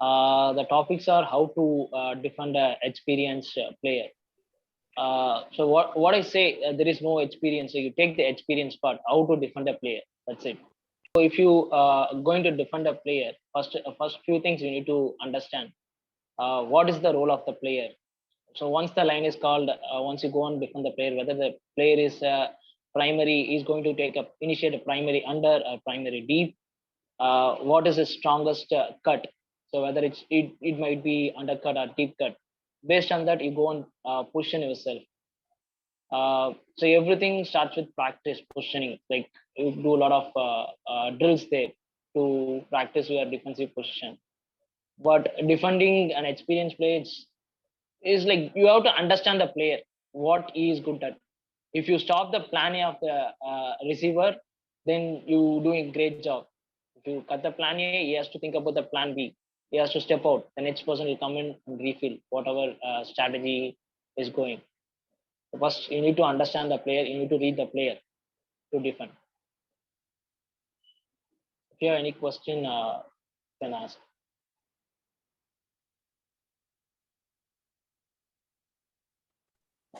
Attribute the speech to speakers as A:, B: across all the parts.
A: The topics are how to defend an experienced player. So what I say, there is no experience. So you take the experience part, how to defend a player. That's it. So if you going to defend a player, first few things you need to understand. What is the role of the player? So once the line is called, once you go and defend the player, whether the player is primary, is going to initiate a primary under, a primary deep. What is the strongest cut? So whether it might be undercut or deep cut. Based on that, you go and position yourself. So everything starts with practice positioning. Like you do a lot of drills there to practice your defensive position. But defending an experienced player is like you have to understand the player, what he is good at. If you stop the plan A of the receiver, then you doing a great job. If you cut the plan A, he has to think about the plan B. He has to step out. The next person will come in and refill whatever strategy is going. First, you need to understand the player. You need to read the player to defend. If you have any question, you can ask.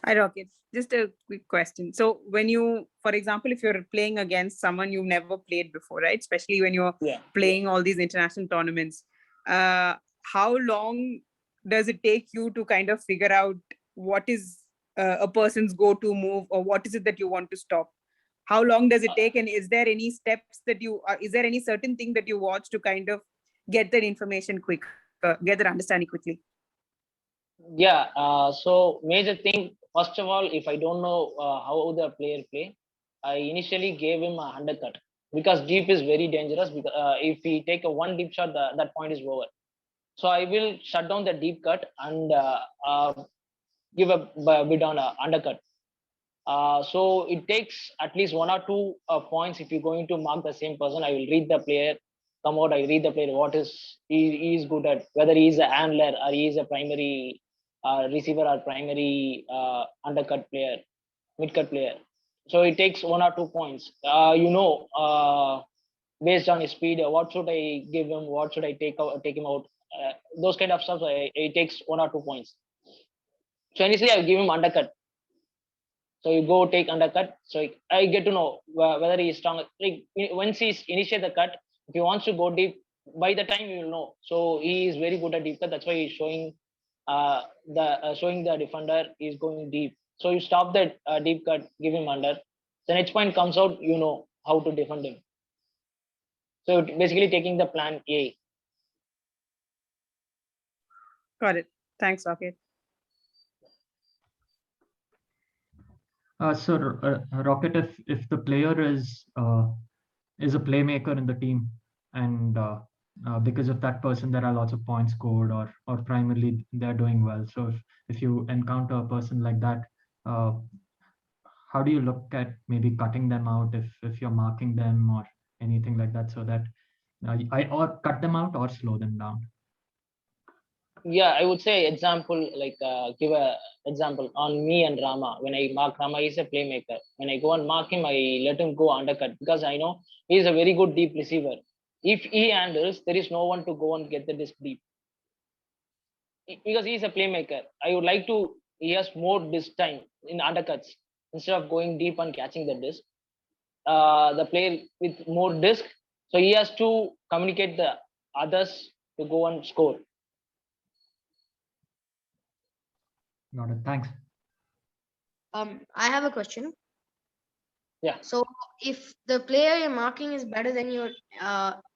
B: Hi, Rocket. Just a quick question. So when you, for example, if you're playing against someone you've never played before, right? Especially when you're playing all these international tournaments, how long does it take you to kind of figure out what is a person's go-to move, or what is it that you want to stop? How long does it take? And is there any steps that is there any certain thing that you watch to kind of get that information quick, get that understanding quickly?
A: Yeah. So major thing, first of all, if I don't know how the player play, I initially gave him a undercut, because deep is very dangerous. Because if he take a one deep shot, that point is over. So I will shut down the deep cut and give a bit on a undercut. So it takes at least 1 or 2 points. If you're going to mark the same person, I will read the player, come out, I read the player, what is he is good at, whether he is a handler or he is a primary receiver or primary undercut player, mid cut player. So it takes 1 or 2 points. Based on his speed, what should I give him, what should I take him out, those kind of stuff. It takes 1 or 2 points. So initially I give him undercut. So you go take undercut. So I get to know whether he is strong. Like once he initiate the cut, if he wants to go deep, by the time you will know. So he is very good at deep cut. That's why he's showing showing the defender is going deep. So you stop that deep cut, give him under. The next point comes out, you know how to defend him. So basically taking the plan A.
B: Got it. Thanks, Rocket.
C: Rocket, if the player is a playmaker in the team, and because of that person there are lots of points scored, or primarily they're doing well. So if you encounter a person like that, how do you look at maybe cutting them out if you're marking them or anything like that, so that or cut them out or slow them down?
A: Yeah, I would say example, like give a example on me and Rama. When I mark Rama, he's a playmaker. When I go and mark him, I let him go undercut, because I know he's a very good deep receiver. If he handles, there is no one to go and get the disc deep, because he's a playmaker. I would like to, he has more disc time in undercuts instead of going deep and catching the disc. The player with more disc, so he has to communicate the others to go and score.
C: Got it. Thanks.
D: I have a question.
A: Yeah.
D: So if the player you're marking is better than your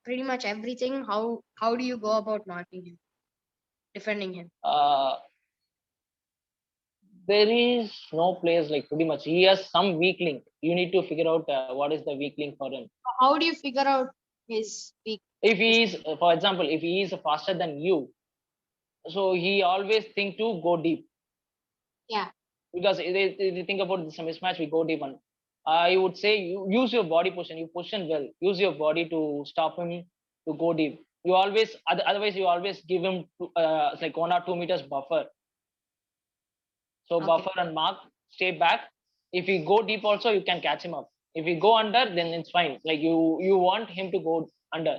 D: pretty much everything, how do you go about marking him, defending him?
A: There is no players like pretty much. He has some weak link. You need to figure out what is the weak link for him.
D: How do you figure out his weak?
A: If he is, for example, if he is faster than you, so he always think to go deep.
D: Yeah.
A: Because they think about this mismatch, we go deep. And I would say you use your body position. You position well. Use your body to stop him to go deep. You always, otherwise you always give him like 1 or 2 meters buffer. So buffer and mark, stay back. If you go deep also, you can catch him up. If you go under, then it's fine. Like you want him to go under.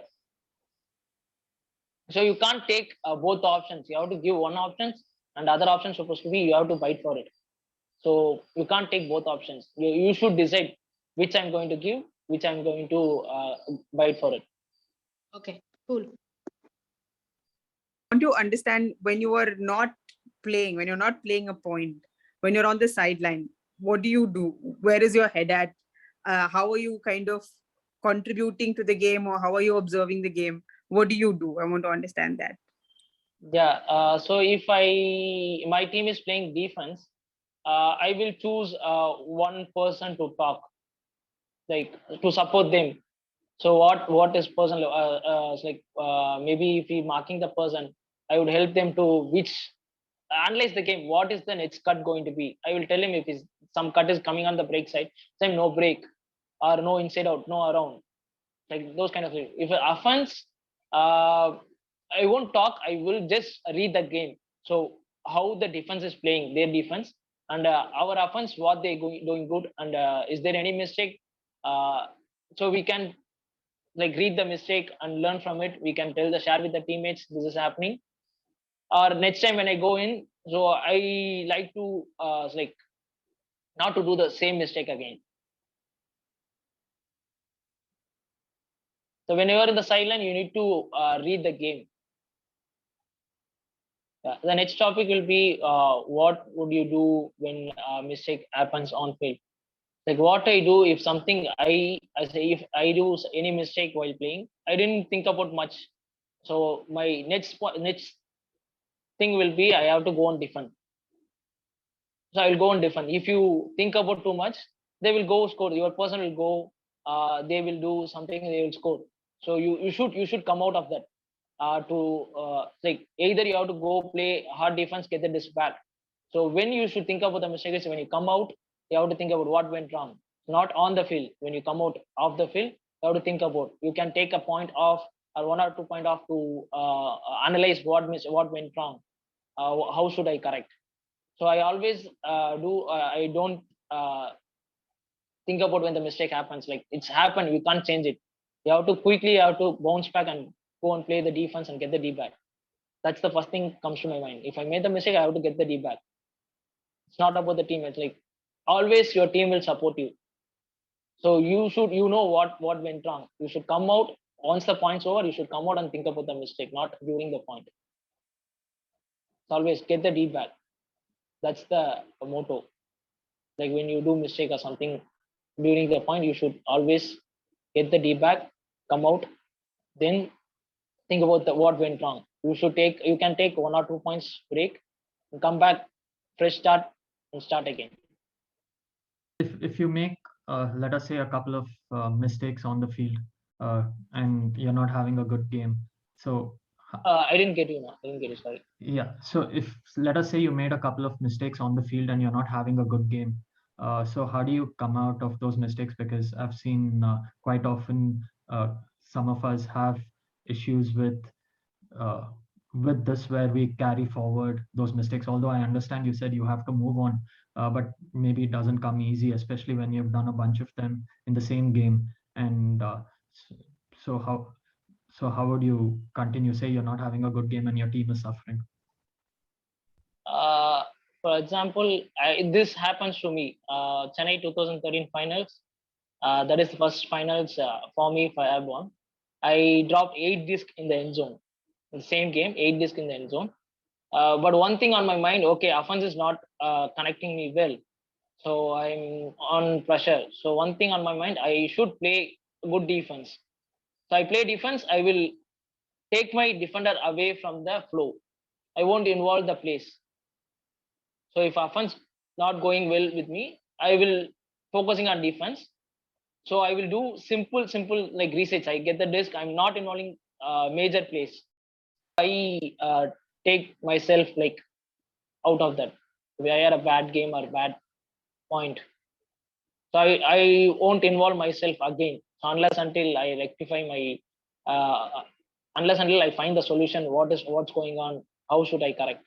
A: So you can't take both options. You have to give one option, and other option supposed to be you have to fight for it. So you can't take both options. You should decide which I'm going to give, which I'm going to fight for it.
D: Okay, cool.
B: Want to understand when you are not playing, when you're not playing a point, when you're on the sideline, what do you do? Where is your head at? How are you kind of contributing to the game, or how are you observing the game? What do you do? I want to understand that.
A: Yeah. So if my team is playing defense, I will choose one person to talk, like to support them. So what is person maybe if we marking the person, I would help them to which analyze the game. What is the next cut going to be? I will tell him if some cut is coming on the break side, same no break or no inside out, no around, like those kind of things. If offense, I won't talk. I will just read the game. So how the defense is playing their defense and our offense, what they doing good, and is there any mistake? So we can like read the mistake and learn from it. We can tell the share with the teammates this is happening. Or next time when I go in, so I like to like not to do the same mistake again. So when you are in the sideline, you need to read the game. The next topic will be what would you do when a mistake happens on field? Like what I do if something I say if I do any mistake while playing, I didn't think about much. So my next thing will be I have to go on defend. So I will go on defend. If you think about too much, they will go score. Your person will go. They will do something. They will score. So you should come out of that. To like either you have to go play hard defense, get the disc back. So when you should think about the mistake is when you come out, you have to think about what went wrong. Not on the field. When you come out of the field, you have to think about. You can take a point off or 1 or 2 point off to analyze what went wrong. How should I correct? So I always do. I don't think about when the mistake happens. Like it's happened, you can't change it. You have to bounce back and go and play the defense and get the D back. That's the first thing comes to my mind. If I made the mistake, I have to get the D back. It's not about the team. It's like always your team will support you. So you know what went wrong. You should come out once the point's over. You should come out and think about the mistake, not during the point. It's always get the D back. That's the motto. Like when you do mistake or something during the point, you should always get the D back, come out, then think about what went wrong. You can take 1 or 2 points break and come back, fresh start and start again.
C: If you make let us say a couple of mistakes on the field and you're not having a good game, so
A: I didn't get you now. I didn't get you. Sorry.
C: yeah, so if let us say you made a couple of mistakes on the field and you're not having a good game, so how do you come out of those mistakes? Because I've seen quite often some of us have issues uh, with this where we carry forward those mistakes. Although I understand you said you have to move on, but maybe it doesn't come easy, especially when you've done a bunch of them in the same game. And so how would you continue? Say you're not having a good game and your team is suffering.
A: For example, this happens to me. Chennai 2013 finals. That is the first finals for me if I have won. I dropped 8 discs in the end zone. In the same game, 8 discs in the end zone. But one thing on my mind, okay, offense is not connecting me well. So I'm on pressure. So one thing on my mind, I should play good defense. So I play defense, I will take my defender away from the flow. I won't involve the plays. So if offense not going well with me, I will focusing on defense. So I will do simple like resets. I get the disc. I'm not involving major plays. I take myself like out of that. If I had a bad game or bad point, so I won't involve myself again. So unless until I rectify my, unless until I find the solution. What's going on? How should I correct?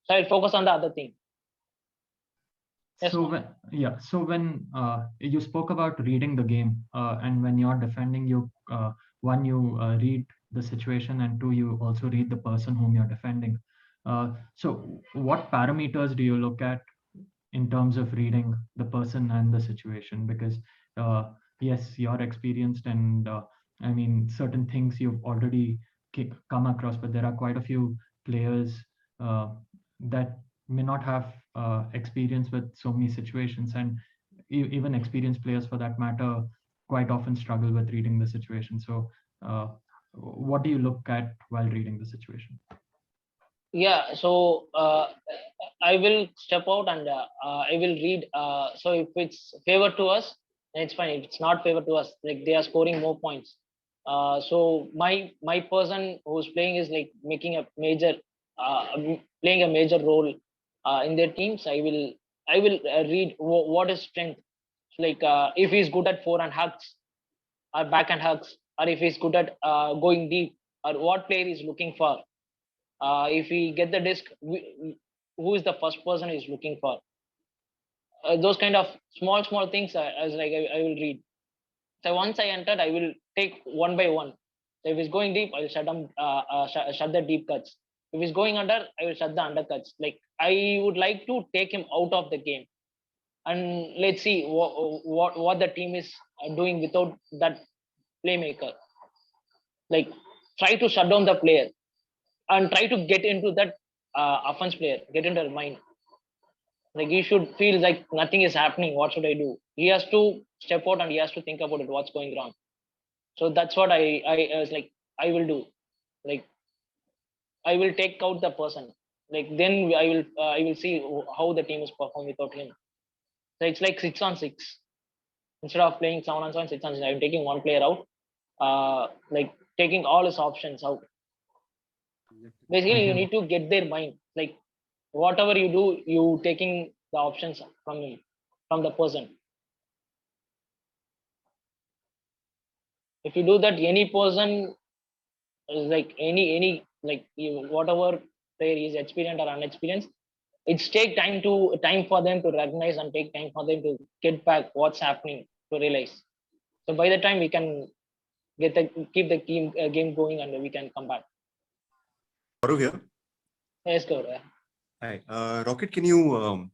A: So I'll focus on the other thing. Yes,
C: So
A: ma'am.
C: when you spoke about reading the game and when you're defending, you one, you read the situation, and two, you also read the person whom you're defending. So what parameters do you look at in terms of reading the person and the situation? Because yes, you're experienced, and I mean, certain things you've already come across, but there are quite a few players that may not have experience with so many situations, and even experienced players for that matter quite often struggle with reading the situation. So what do you look at while reading the situation?
A: Yeah, so I will step out and I will read. So if it's favor to us, then it's fine. If it's not favor to us, like they are scoring more points. So my person who's playing is like making a major, playing a major role in their teams. I will read what is strength. Like if he's good at forehand hugs or backhand hugs, or if he's good at going deep, or what player is looking for. If we get the disc, who is the first person is looking for? Those kind of small things. As like I will read. So once I entered, I will take one by one. So if it's going deep, I will shut the deep cuts. If it's going under, I will shut the undercuts. Like I would like to take him out of the game, and let's see what the team is doing without that playmaker. Like try to shut down the player and try to get into that offense player, get into her mind. Like he should feel like nothing is happening. What should I do? He has to step out and he has to think about it. What's going wrong? So that's what I was like. I will do. Like I will take out the person. Like then I will see how the team is perform without him. So it's like 6 on 6 instead of playing 7 on 7, 6 on 6. I'm taking one player out. Like taking all his options out. Basically, you need to get their mind. Like whatever you do, you taking the options from him, from the person. If you do that, any person is like any like whatever player is experienced or unexperienced, it's take time for them to recognize and take time for them to get back what's happening to realize. So by the time we can keep the game going and we can come back.
E: Gaurav here.
A: Yes, Gaurav.
E: Hi, Rocket. Can you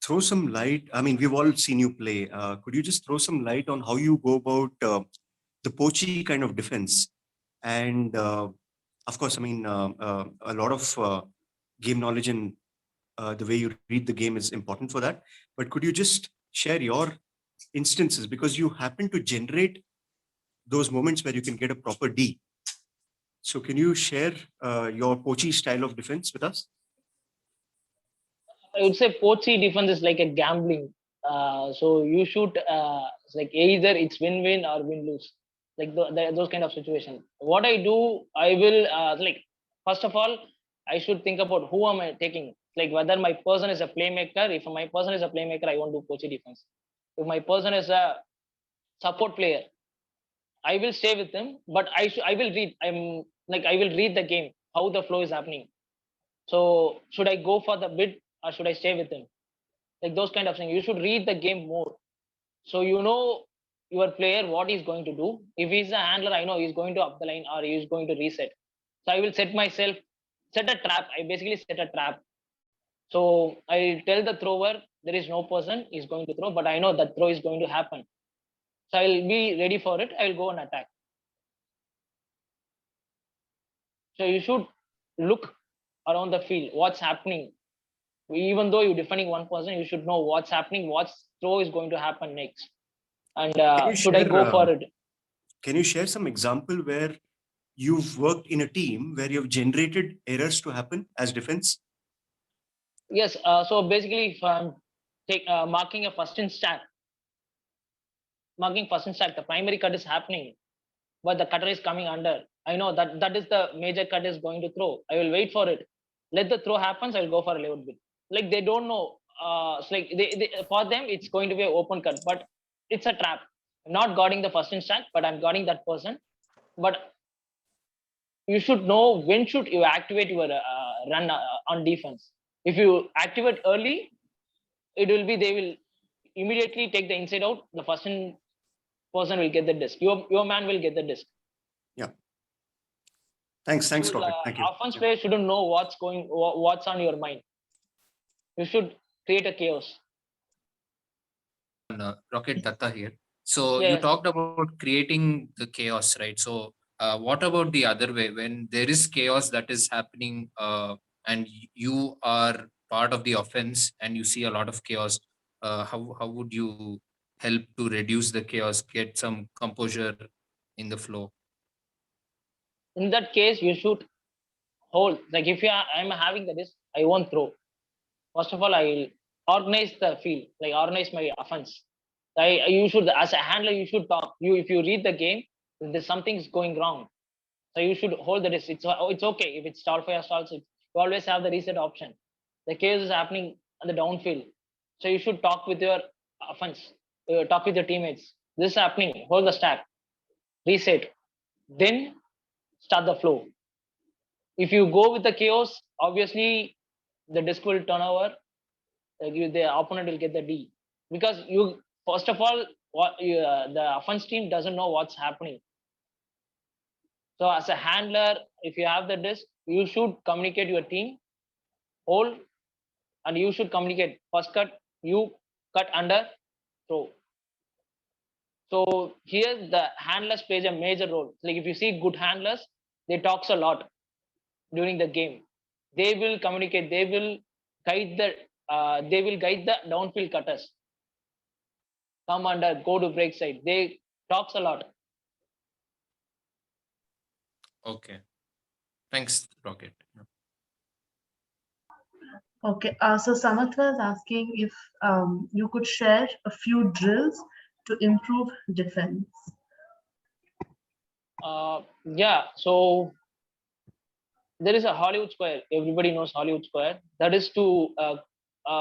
E: throw some light? I mean, we've all seen you play. Could you just throw some light on how you go about the poachy kind of defense? And of course, I mean, a lot of game knowledge and the way you read the game is important for that. But could you just share your instances, because you happen to generate those moments where you can get a proper D. So can you share your poachy style of defense with us?
A: I would say poachy defense is like a gambling. So you should like either it's win-win or win-lose, like those kind of situation. What I do, I will like first of all, I should think about who am I taking. Like whether my person is a playmaker. If my person is a playmaker, I won't do poachy defense. If my person is a support player, I will stay with him, but I will read. I will read the game, how the flow is happening. So should I go for the bid or should I stay with him? Like those kind of things. You should read the game more. So you know your player what he's going to do. If he's a handler, I know he's going to up the line or he's going to reset. So I will set a trap. I basically set a trap. So I tell the thrower there is no person is going to throw, but I know that throw is going to happen. So I'll be ready for it. I will go and attack. So you should look around the field, what's happening. Even though you're defending one person, you should know what's happening, what throw is going to happen next, and should I go for it?
E: Can you share some example where you've worked in a team where you've generated errors to happen as defense?
A: Yes. So basically, if I'm marking first in stack, the primary cut is happening, but the cutter is coming under. I know that is the major cut is going to throw. I will wait for it. Let the throw happens. I will go for a level bit. Like they don't know. It's like for them it's going to be an open cut, but it's a trap. I'm not guarding the first in stack, but I'm guarding that person. But you should know when should you activate your run on defense. If you activate early, they will immediately take the inside out. The person will get the disc. Your man will get the disc.
E: Thanks, Rocket. Thank you.
A: Offense player shouldn't know what's on your mind. You should create a chaos.
F: Rocket Datta here. So you
A: Yes.
F: talked about creating the chaos, right? So what about the other way when there is chaos that is happening and you are part of the offense and you see a lot of chaos? How would you help to reduce the chaos, get some composure in the flow?
A: In that case, you should hold. Like if I'm having the risk, I won't throw. First of all, I will organize the field, like organize my offense. You should, as a handler, you should talk. If you read the game, if there's something's going wrong, so you should hold the risk. It's okay if it's stall fire stalls. You always have the reset option. The chaos is happening on the downfield, so you should talk with your offense, talk with your teammates. This is happening. Hold the stack, reset, then start the flow. If you go with the chaos, obviously the disc will turn over. The opponent will get the D because you first of all the offense team doesn't know what's happening. So as a handler, if you have the disc, you should communicate your team, hold, and you should communicate first cut, you cut under, throw. So here the handlers plays a major role. Like if you see good handlers, they talks a lot during the game. They will communicate. They will guide the downfield cutters. Come under, go to break side. They talks a lot.
F: Okay. Thanks, Rocket.
G: Okay, so Samath was asking if you could share a few drills to improve defense.
A: Yeah, so there is a Hollywood square. Everybody knows Hollywood square. That is to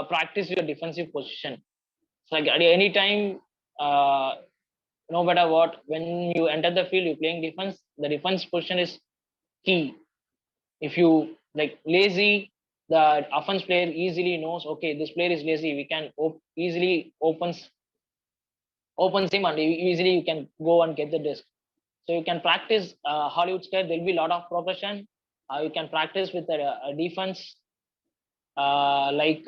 A: practice your defensive position. It's like at any time, no matter what, when you enter the field, you're playing defense. The defense position is key. If you like lazy, the offense player easily knows, okay, this player is lazy. We can easily opens him and easily you can go and get the disc. So you can practice Hollywood square. There'll be a lot of progression. You can practice with a defense. I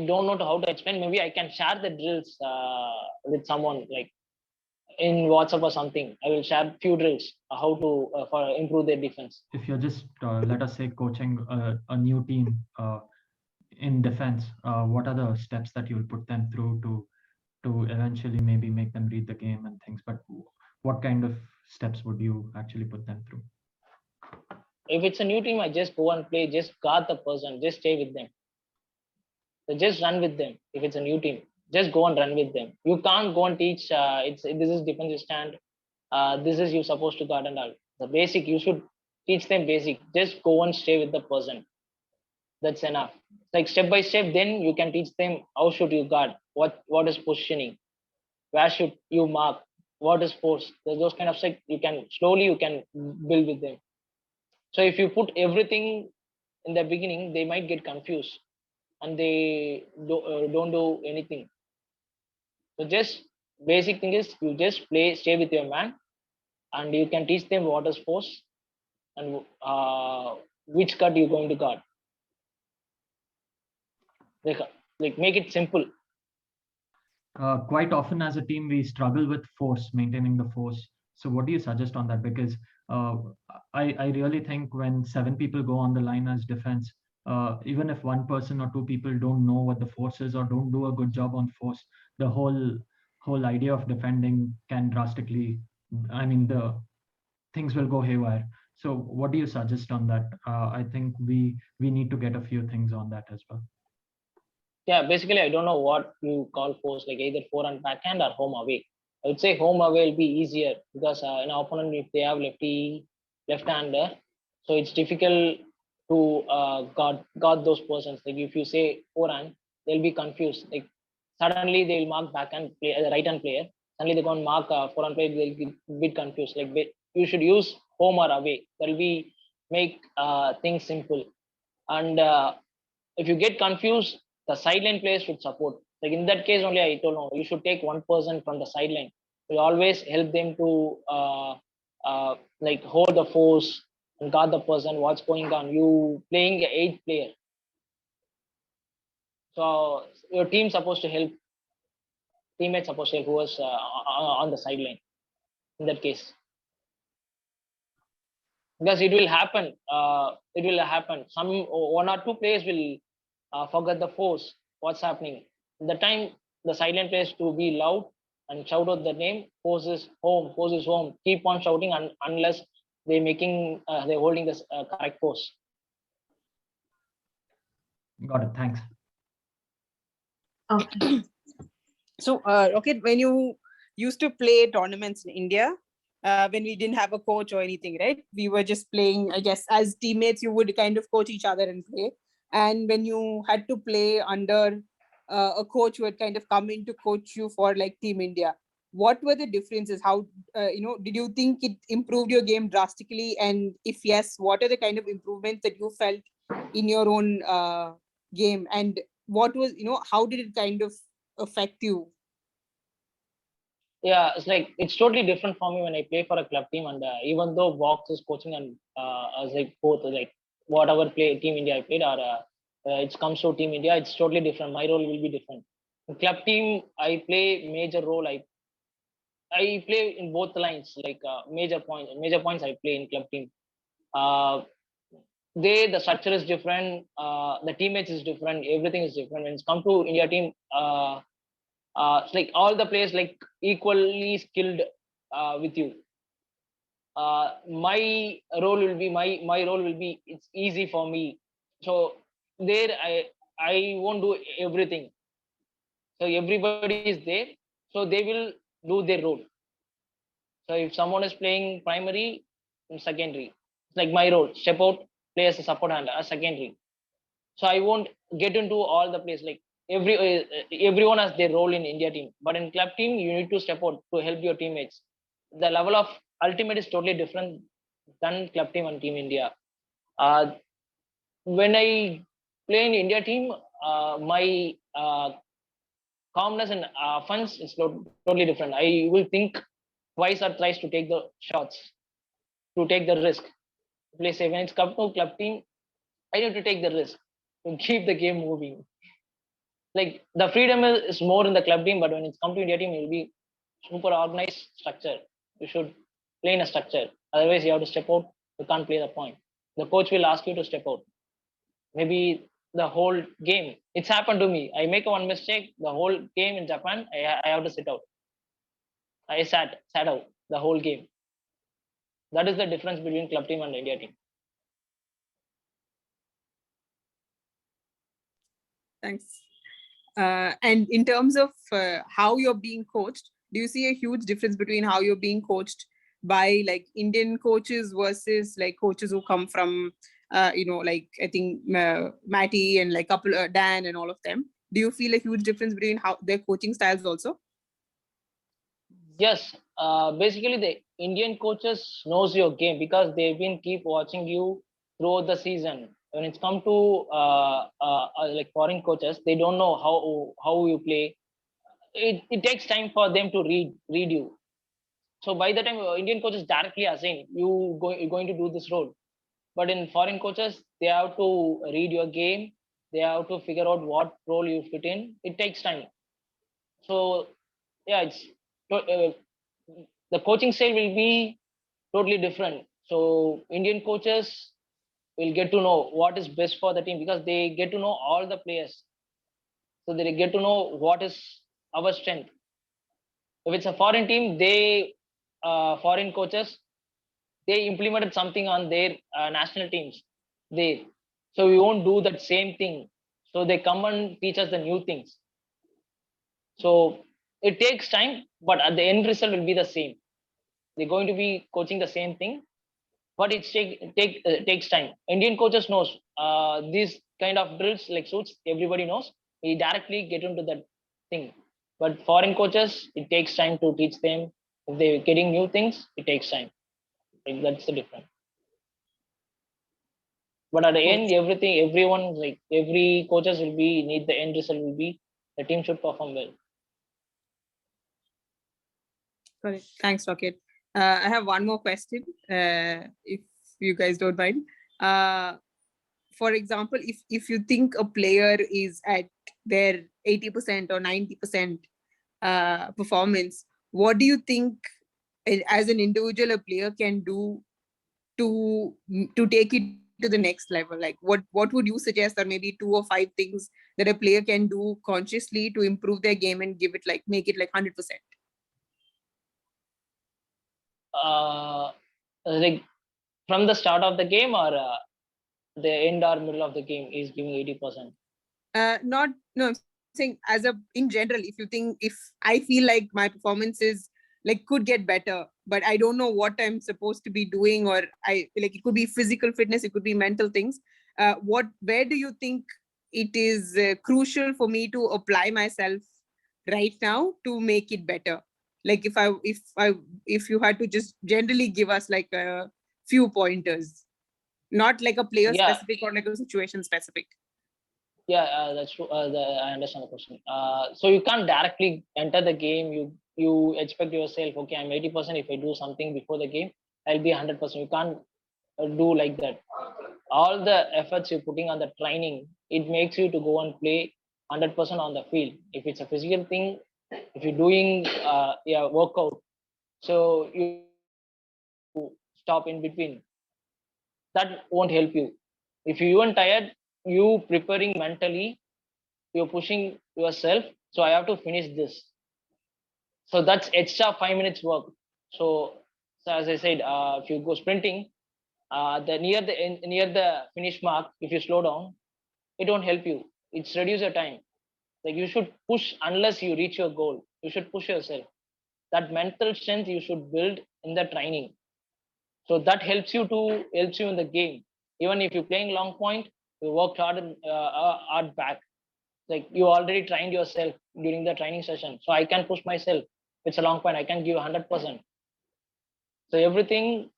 A: don't know how to explain. Maybe I can share the drills with someone like in WhatsApp or something. I will share few drills how to for improve their defense.
C: If you're just let us say coaching a new team in defense, what are the steps that you'll put them through to eventually maybe make them read the game and things? But what kind of steps would you actually put them through?
A: If it's a new team, I just go and play. Just guard the person. Just stay with them. So just run with them. If it's a new team, just go and run with them. You can't go and teach. This is defensive stand. This is you supposed to guard and all. The basic you should teach them basic. Just go and stay with the person. That's enough. Like step by step, then you can teach them how should you guard. What is positioning? Where should you mark? What is force? Those kind of stuff you can build with them. So if you put everything in the beginning, they might get confused and they don't do anything. So just basic thing is you just stay with your man, and you can teach them what is force and which cut you're going to guard. Like make it simple.
C: Quite often as a team, we struggle with force, maintaining the force. So what do you suggest on that? Because I really think when 7 people go on the line as defense, even if one person or 2 people don't know what the force is or don't do a good job on force, the whole idea of defending can drastically, the things will go haywire. So what do you suggest on that? I think we need to get a few things on that as well.
A: Yeah, basically I don't know what you call force, like either fore and backhand or home away. I would say home away will be easier because an opponent, if they have left-hander, so it's difficult to guard those persons. Like if you say forehand, they'll be confused. Like suddenly they'll mark backhand player, the right-hand player. Suddenly they go and mark forehand player, they'll get a bit confused. Like you should use home or away. That'll be make things simple. And if you get confused, the sideline players should support. Like in that case only I told no, you should take one person from the sideline. We always help them to like hold the force and guard the person. What's going on? You playing 8th player, so your team supposed to help, teammates supposed to help who was on the sideline in that case, because it will happen. It will happen. Some 1 or 2 players will forget the force. What's happening? The time the silent players to be loud and shout out the name. Force is home. Force is home. Keep on shouting unless they're holding the correct force.
C: Got it. Thanks.
G: Okay.
B: So, Rocket, when you used to play tournaments in India, when we didn't have a coach or anything, right? We were just playing, I guess, as teammates, you would kind of coach each other and play. And when you had to play under a coach who had kind of come in to coach you for like Team India, what were the differences? How, did you think it improved your game drastically? And if yes, what are the kind of improvements that you felt in your own game? And what was, how did it kind of affect you?
A: Yeah, it's totally different for me when I play for a club team, and even though Vox is coaching and as like both like whatever play Team India I played or it comes to Team India, it's totally different. My role will be different. In club team, I play major role. I play in both lines, like major points I play in club team. Uh, the structure is different, the teammates is different, everything is different. When it's come to India team, it's like all the players like equally skilled with you. My role will be it's easy for me. So there I won't do everything. So everybody is there, so they will do their role. So if someone is playing primary and secondary, it's like my role, step out, play as a support hand, a secondary. So I won't get into all the plays. Like everyone has their role in India team, but in club team you need to step out to help your teammates. The level of ultimate is totally different than club team and Team India. Uh, when I play in India team, my calmness and offense is totally different. I will think twice or thrice to take the shots, to take the risk. Play safe. When it's come to club team, I need to take the risk to keep the game moving. Like the freedom is more in the club team, but when it's come to India team, it will be super organized structure. You should play in a structure. Otherwise, you have to step out. You can't play the point. The coach will ask you to step out. Maybe the whole game. It's happened to me. I make one mistake. The whole game in Japan, I have to sit out. I sat out the whole game. That is the difference between club team and India team.
B: Thanks. And in terms of how you're being coached, do you see a huge difference between how you're being coached by like Indian coaches versus like coaches who come from, like I think Matty and like couple Dan and all of them? Do you feel a huge difference between how their coaching styles also?
A: Yes, basically the Indian coaches knows your game because they've been keep watching you throughout the season. When it's come to like foreign coaches, they don't know how you play. It takes time for them to read you. So by the time Indian coaches directly assign you're going to do this role, but in foreign coaches they have to read your game. They have to figure out what role you fit in. It takes time. So yeah, the coaching style will be totally different. So Indian coaches will get to know what is best for the team because they get to know all the players. So they get to know what is our strength. If it's a foreign team, foreign coaches, they implemented something on their national teams there. So we won't do that same thing. So they come and teach us the new things. So it takes time, but at the end result will be the same. They're going to be coaching the same thing, but it takes time. Indian coaches knows these kind of drills like suits. Everybody knows. We directly get into that thing. But foreign coaches, it takes time to teach them. If they're getting new things, it takes time. Like, that's the difference. But at the end, everyone, like every coaches will be need the end result will be the team should perform well.
B: Got it. Thanks, Rocket. I have one more question, if you guys don't mind. For example, if you think a player is at their 80% or 90% performance, what do you think as an individual a player can do to take it to the next level? Like what would you suggest are maybe 2 or 5 things that a player can do consciously to improve their game and make it like 100%?
A: Like from the start of the game, or the end or middle of the game is giving 80%?
B: No, I'm saying in general, if I feel like my performance is like could get better, but I don't know what I'm supposed to be doing, or it could be physical fitness, it could be mental things. Where do you think it is crucial for me to apply myself right now to make it better? Like if you had to just generally give us like a few pointers, not like a player specific or like a situation specific.
A: Yeah, that's true. I understand the question. So you can't directly enter the game. You expect yourself, okay, I'm 80%. If I do something before the game, I'll be 100%. You can't do like that. All the efforts you're putting on the training, it makes you to go and play 100% on the field. If it's a physical thing, if you're doing workout, so you stop in between, that won't help you. If you even tired, you preparing mentally, you're pushing yourself, so I have to finish this, so that's extra 5 minutes work. So as I said, if you go sprinting, the near the finish mark, if you slow down, it won't help you. It's reduce your time. Like you should push unless you reach your goal. You should push yourself. That mental strength you should build in the training. So that helps you in the game. Even if you're playing long point, you worked hard back. Like you already trained yourself during the training session, so I can push myself. It's a long point, I can give 100%. So everything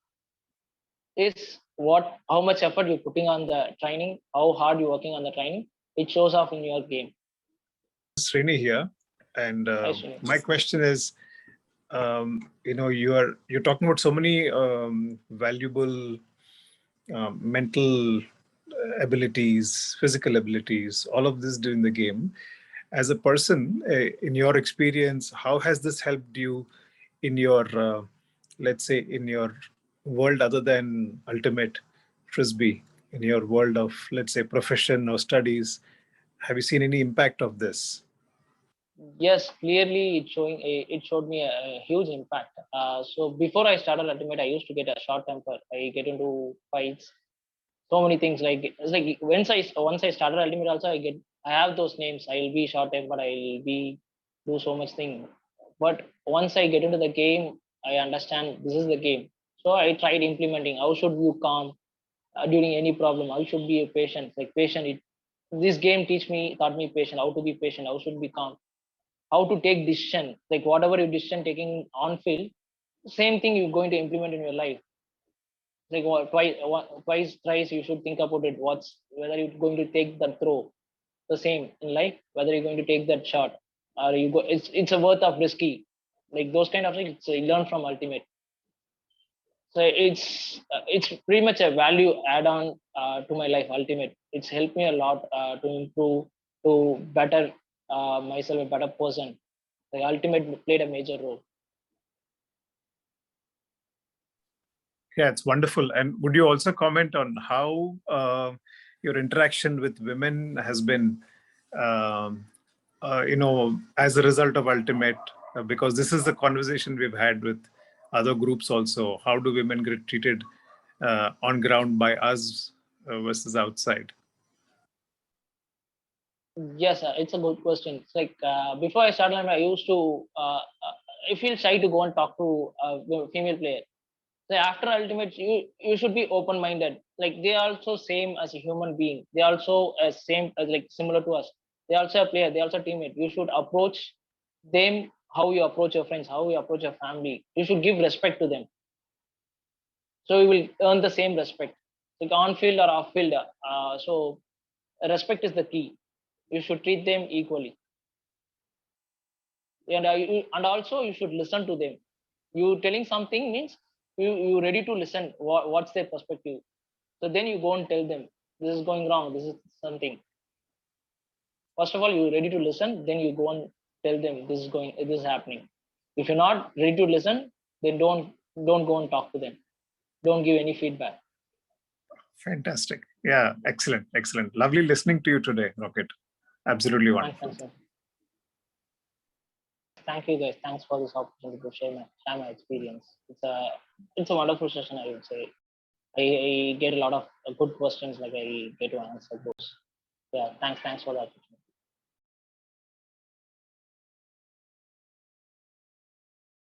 A: is how much effort you're putting on the training, how hard you're working on the training, it shows off in your game.
H: Srini here, and my question is, you're talking about so many valuable mental abilities, physical abilities, all of this during the game. As a person, in your experience, how has this helped you in your, let's say, in your world other than ultimate Frisbee, in your world of, let's say, profession or studies? Have you seen any impact of this?
A: Yes, clearly it showed me a huge impact. So before I started ultimate, I used to get a short temper. I get into fights, so many things. Like it's like once I started ultimate also, I have those names. I'll be short tempered, I'll be do so much thing. But once I get into the game, I understand this is the game. So I tried implementing how should you calm during any problem, how should be a patient. Like patient, this game taught me patient, how to be patient, how should be calm, how to take decision. Like whatever your decision taking on field, same thing you're going to implement in your life. Like twice, thrice, you should think about it. Whether you're going to take that throw, the same in life. Whether you're going to take that shot, or you go, it's a worth of risky. Like those kind of things, you learn from ultimate. So it's pretty much a value add on to my life. Ultimate, it's helped me a lot to improve, to better myself, a better person. The ultimate played a major role.
H: Yeah, it's wonderful. And would you also comment on how your interaction with women has been, as a result of Ultimate? Because this is the conversation we've had with other groups also. How do women get treated on ground by us versus outside?
A: Yes, it's a good question. It's like before I started, I used to I feel shy to go and talk to a female player. So after ultimate, you should be open minded. Like they are also same as a human being. They also same as like similar to us. They also a player. They also a teammate. You should approach them how you approach your friends, how you approach your family. You should give respect to them. So you will earn the same respect, like on field or off field. So respect is the key. You should treat them equally, and also you should listen to them. You telling something means you ready to listen. What's their perspective? So then you go and tell them this is going wrong. This is something. First of all, you're ready to listen. Then you go and tell them this is happening. If you're not ready to listen, then don't go and talk to them. Don't give any feedback.
H: Fantastic. Yeah, excellent. Lovely listening to you today, Rocket. Absolutely wonderful.
A: Thank you guys. Thanks for this opportunity to share my experience. It's a wonderful session, I would say. I get a lot of good questions, like I get to answer those. Yeah, thanks for that.